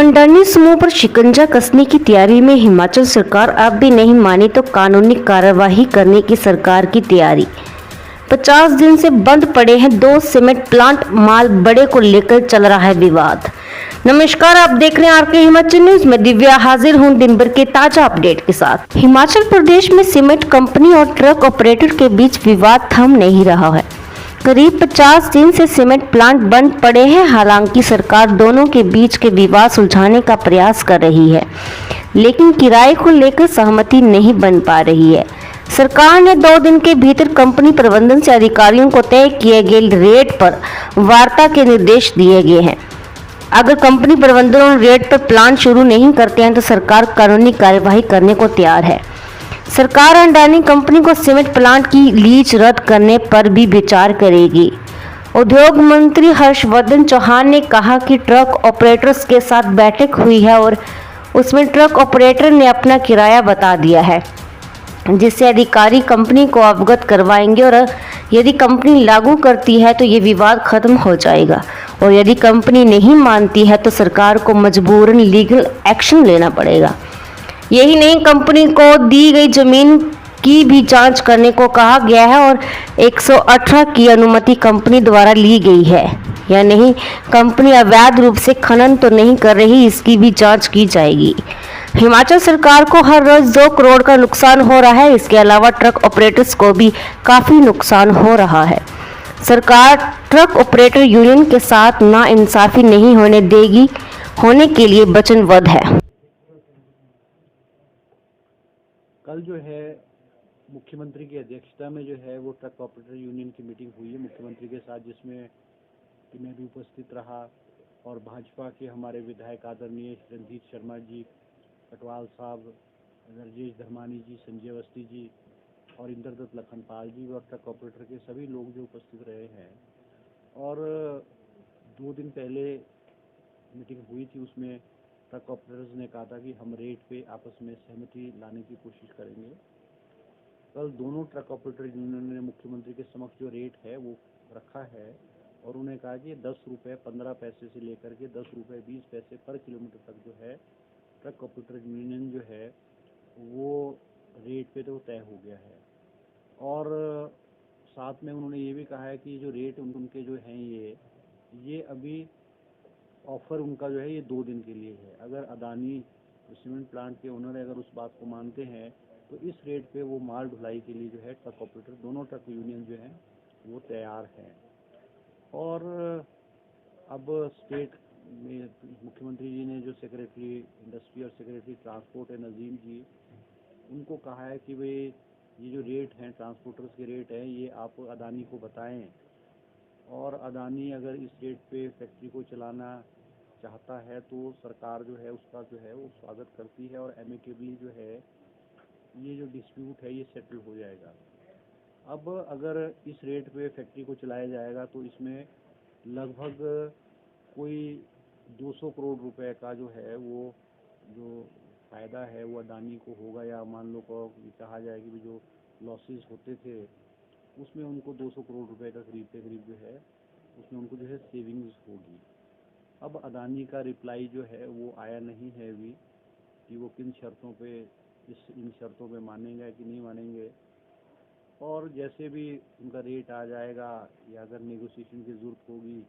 अडानी समूह पर शिकंजा कसने की तैयारी में हिमाचल सरकार। अब भी नहीं मानी तो कानूनी कार्रवाई करने की सरकार की तैयारी। 50 दिन से बंद पड़े हैं 2 सीमेंट प्लांट, माल बड़े को लेकर चल रहा है विवाद। नमस्कार, आप देख रहे हैं आरके हिमाचल न्यूज में। दिव्या हाजिर हूं दिन भर के ताजा अपडेट के साथ। हिमाचल प्रदेश में सीमेंट कंपनी और ट्रक ऑपरेटर के बीच विवाद थम नहीं रहा है। करीब 50 दिन से सीमेंट प्लांट बंद पड़े हैं। हालांकि सरकार दोनों के बीच के विवाद सुलझाने का प्रयास कर रही है, लेकिन किराए को लेकर सहमति नहीं बन पा रही है। सरकार ने 2 दिन के भीतर कंपनी प्रबंधन से अधिकारियों को तय किए गए रेट पर वार्ता के निर्देश दिए गए हैं। अगर कंपनी प्रबंधन और रेट पर प्लांट शुरू नहीं करते हैं तो सरकार कानूनी कार्यवाही करने को तैयार है। सरकार अडानी कंपनी को सीमेंट प्लांट की लीज रद्द करने पर भी विचार करेगी। उद्योग मंत्री हर्षवर्धन चौहान ने कहा कि ट्रक ऑपरेटर्स के साथ बैठक हुई है और उसमें ट्रक ऑपरेटर ने अपना किराया बता दिया है, जिससे अधिकारी कंपनी को अवगत करवाएंगे और यदि कंपनी लागू करती है तो ये विवाद खत्म हो जाएगा, और यदि कंपनी नहीं मानती है तो सरकार को मजबूरन लीगल एक्शन लेना पड़ेगा। यही नहीं, कंपनी को दी गई जमीन की भी जांच करने को कहा गया है और 118 की अनुमति कंपनी द्वारा ली गई है या नहीं, कंपनी अवैध रूप से खनन तो नहीं कर रही, इसकी भी जांच की जाएगी। हिमाचल सरकार को हर रोज 2 करोड़ का नुकसान हो रहा है। इसके अलावा ट्रक ऑपरेटर्स को भी काफी नुकसान हो रहा है। सरकार ट्रक ऑपरेटर यूनियन के साथ नाइंसाफी नहीं होने देगी, होने के लिए वचनबद्ध है। कल जो है मुख्यमंत्री की अध्यक्षता में जो है वो ट्रक ऑपरेटर यूनियन की मीटिंग हुई है मुख्यमंत्री के साथ, जिसमें कि मैं भी उपस्थित रहा और भाजपा के हमारे विधायक आदरणीय रंजीत शर्मा जी, कटवाल साहब, राजेश धर्मानी जी, संजय अवस्थी जी और इंद्रदत्त लखनपाल जी और ट्रक ऑपरेटर के सभी लोग जो उपस्थित रहे हैं। और 2 दिन पहले मीटिंग हुई थी, उसमें ट्रक ऑपरेटर्स ने कहा था कि हम रेट पे आपस में सहमति लाने की कोशिश करेंगे। कल दोनों ट्रक ऑपरेटर यूनियन ने मुख्यमंत्री के समक्ष जो रेट है वो रखा है और उन्हें कहा कि 10 रुपये 15 पैसे से लेकर के 10 रुपये 20 पैसे पर किलोमीटर तक जो है ट्रक ऑपरेटर यूनियन जो है वो रेट पे तो तय हो गया है। और साथ में उन्होंने ये भी कहा है कि जो रेट उनके जो हैं ये अभी ऑफर उनका जो है ये 2 दिन के लिए है। अगर अडानी सीमेंट प्लांट के ओनर अगर उस बात को मानते हैं तो इस रेट पे वो माल ढुलाई के लिए जो है ट्रक ऑपरेटर दोनों ट्रक यूनियन जो हैं वो तैयार हैं। और अब स्टेट में मुख्यमंत्री जी ने जो सेक्रेटरी इंडस्ट्री और सेक्रेटरी ट्रांसपोर्ट है नज़ीम जी, उनको कहा है कि भाई ये जो रेट हैं ट्रांसपोर्टर्स के रेट हैं ये आप अडानी को बताएं, और अडानी अगर इस रेट पे फैक्ट्री को चलाना चाहता है तो सरकार जो है उसका जो है वो स्वागत करती है और एमिकेबली जो है ये जो डिस्प्यूट है ये सेटल हो जाएगा। अब अगर इस रेट पे फैक्ट्री को चलाया जाएगा तो इसमें लगभग कोई 200 करोड़ रुपए का जो है वो जो फ़ायदा है वो अडानी को होगा, या मान लो को कहा जाए कि जो लॉसेस होते थे उसमें उनको 200 करोड़ रुपए का करीब जो है उसमें उनको जो है सेविंग्स होगी। अब अडानी का रिप्लाई जो है वो आया नहीं है अभी कि वो किन शर्तों पे इन शर्तों पे मानेंगे कि नहीं मानेंगे। और जैसे भी उनका रेट आ जाएगा या अगर नेगोशिएशन की ज़रूरत होगी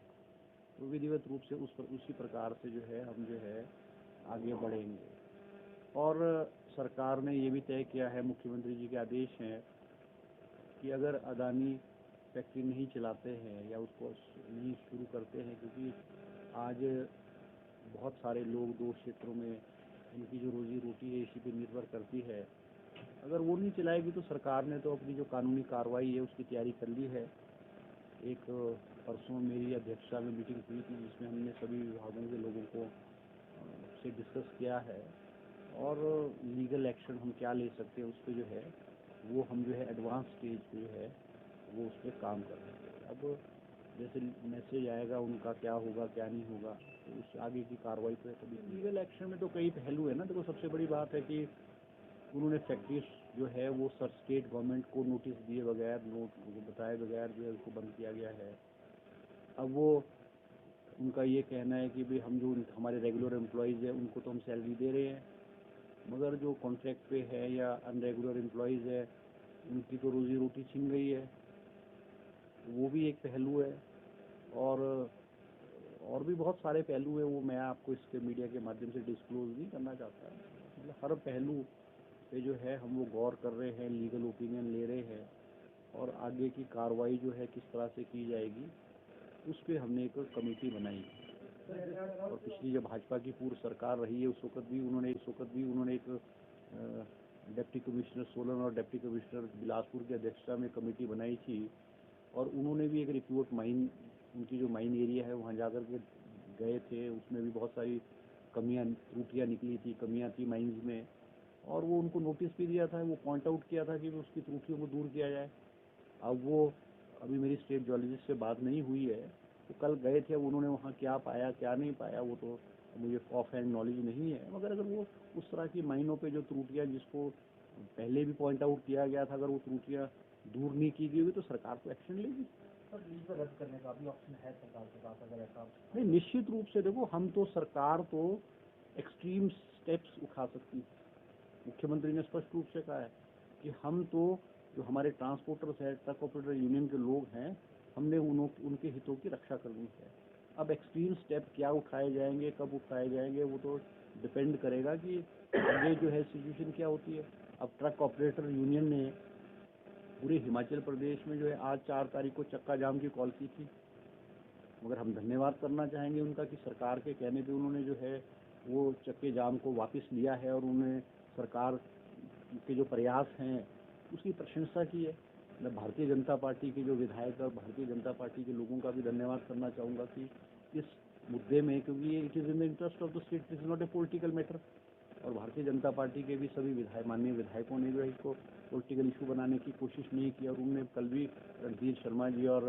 तो विधिवत रूप से उसी प्रकार से जो है हम जो है आगे बढ़ेंगे। और सरकार ने ये भी तय किया है, मुख्यमंत्री जी के आदेश हैं कि अगर अडानी फैक्ट्री नहीं चलाते हैं या उसको नहीं शुरू करते हैं, क्योंकि आज बहुत सारे लोग 2 क्षेत्रों में उनकी जो रोजी रोटी है इसी पे निर्भर करती है, अगर वो नहीं चलाएगी तो सरकार ने तो अपनी जो कानूनी कार्रवाई है उसकी तैयारी कर ली है। एक परसों मेरी अध्यक्षता में मीटिंग हुई थी जिसमें हमने सभी विभागों के लोगों को से डिस्कस किया है और लीगल एक्शन हम क्या ले सकते हैं उस पर जो है वो हम जो है एडवांस स्टेज पे जो है वो उस पर काम कर रहे हैं। अब जैसे मैसेज आएगा उनका क्या होगा क्या नहीं होगा तो उस आगे की कार्रवाई पे कभी लीगल एक्शन में तो कई पहलू है ना। देखो, सबसे बड़ी बात है कि उन्होंने फैक्ट्री जो है वो स्टेट गवर्नमेंट को नोटिस दिए बगैर, बताए बगैर जो है उसको बंद किया गया है। अब वो उनका ये कहना है कि भाई हम जो हमारे रेगुलर एम्प्लॉयज़ हैं उनको तो हम सैलरी दे रहे हैं, मगर जो कॉन्ट्रैक्ट पे है या अनरेगुलर एम्प्लॉयज़ है उनकी तो रोज़ी रोटी छिन गई है। वो भी एक पहलू है, और भी बहुत सारे पहलू हैं, वो मैं आपको इसके मीडिया के माध्यम से डिस्क्लोज नहीं करना चाहता। मतलब हर पहलू पे जो है हम वो गौर कर रहे हैं, लीगल ओपिनियन ले रहे हैं, और आगे की कार्रवाई जो है किस तरह से की जाएगी उस पर हमने एक कमेटी बनाई। और पिछली जब भाजपा की पूर्व सरकार रही है उस वक्त भी उन्होंने एक डिप्टी कमिश्नर सोलन और डिप्टी कमिश्नर बिलासपुर की अध्यक्षता में कमेटी बनाई थी, और उन्होंने भी एक रिपोर्ट माइन, उनकी जो माइन एरिया है वहाँ जाकर के गए थे। उसमें भी बहुत सारी त्रुटियाँ निकली थी, कमियाँ थी माइंस में, और वो उनको नोटिस भी दिया था, वो पॉइंट आउट किया था कि उसकी त्रुटियों को दूर किया जाए। अब वो अभी मेरी स्टेट जियोलॉजिस्ट से बात नहीं हुई है, तो कल गए थे, उन्होंने वहाँ क्या पाया क्या नहीं पाया वो तो मुझे ऑफ हैंड नॉलेज नहीं है, मगर अगर वो उस तरह की माइनों पे जो त्रुटियाँ जिसको पहले भी पॉइंट आउट किया गया था, अगर वो त्रुटियाँ दूर नहीं की गई तो सरकार तो एक्शन लेगी। लीज रद्द करने का भी ऑप्शन है सरकार के पास अगर ऐसा? नहीं, निश्चित रूप से देखो, हम तो सरकार तो एक्सट्रीम स्टेप्स उठा सकती है। मुख्यमंत्री ने स्पष्ट रूप से कहा है कि हम तो जो हमारे ट्रांसपोर्टर्स है, ट्रक ऑपरेटर यूनियन के लोग हैं, हमने उनके हितों की रक्षा करनी है। अब एक्सट्रीम स्टेप क्या उठाए जाएंगे, कब उठाए जाएंगे, वो तो डिपेंड करेगा कि आगे जो है सिचुएशन क्या होती है। अब ट्रक ऑपरेटर यूनियन ने पूरे हिमाचल प्रदेश में जो है आज 4 तारीख को चक्का जाम की कॉल की थी, मगर हम धन्यवाद करना चाहेंगे उनका कि सरकार के कहने पे उन्होंने जो है वो चक्के जाम को वापस लिया है, और उन्होंने सरकार के जो प्रयास हैं उसकी प्रशंसा की है। मैं भारतीय जनता पार्टी के जो विधायक और भारतीय जनता पार्टी के लोगों का भी धन्यवाद करना चाहूँगा कि इस मुद्दे में, क्योंकि ये it is in the interest of the state, this is not a political matter, और भारतीय जनता पार्टी के भी सभी माननीय विधायकों ने भी इसको पॉलिटिकल इशू बनाने की कोशिश नहीं की, और उन्होंने कल भी रणधीर शर्मा जी और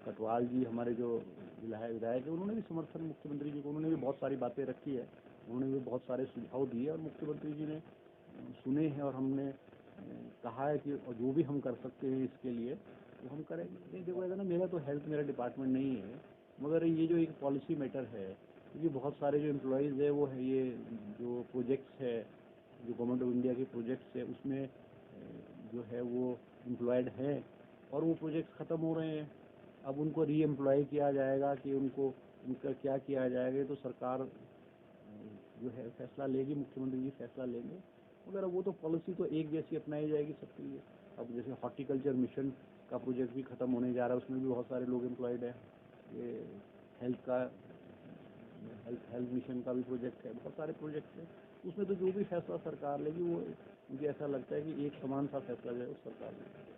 कटवाल जी हमारे जो विधायक है उन्होंने भी समर्थन मुख्यमंत्री जी को, उन्होंने भी बहुत सारी बातें रखी है, उन्होंने भी बहुत सारे सुझाव दिए, और मुख्यमंत्री जी ने सुने हैं, और हमने कहा है कि जो भी हम कर सकते हैं इसके लिए वो हम करेंगे। नहीं देखो, ऐसा ना, मेरा तो हेल्थ मेरा डिपार्टमेंट नहीं है, मगर ये जो एक पॉलिसी मैटर है, क्योंकि बहुत सारे जो एम्प्लॉयज़ है वो है, ये जो प्रोजेक्ट्स है, जो गवर्नमेंट ऑफ इंडिया के प्रोजेक्ट्स है उसमें जो है वो एम्प्लॉयड है, और वो प्रोजेक्ट्स ख़त्म हो रहे हैं। अब उनको री एम्प्लॉय किया जाएगा कि उनका क्या किया जाएगा, तो सरकार जो है फैसला लेगी, मुख्यमंत्री जी फैसला लेंगे, मगर वो तो पॉलिसी तो एक जैसी अपनाई जाएगी सबके लिए। अब जैसे हॉर्टिकल्चर मिशन का प्रोजेक्ट भी ख़त्म होने जा रहा है, उसमें भी बहुत सारे लोग एम्प्लॉयड हैं। ये हेल्थ मिशन का भी प्रोजेक्ट है, बहुत सारे प्रोजेक्ट हैं, उसमें तो जो भी फैसला सरकार लेगी वो मुझे ऐसा लगता है कि एक समान सा फैसला जो है वो सरकार लेगी।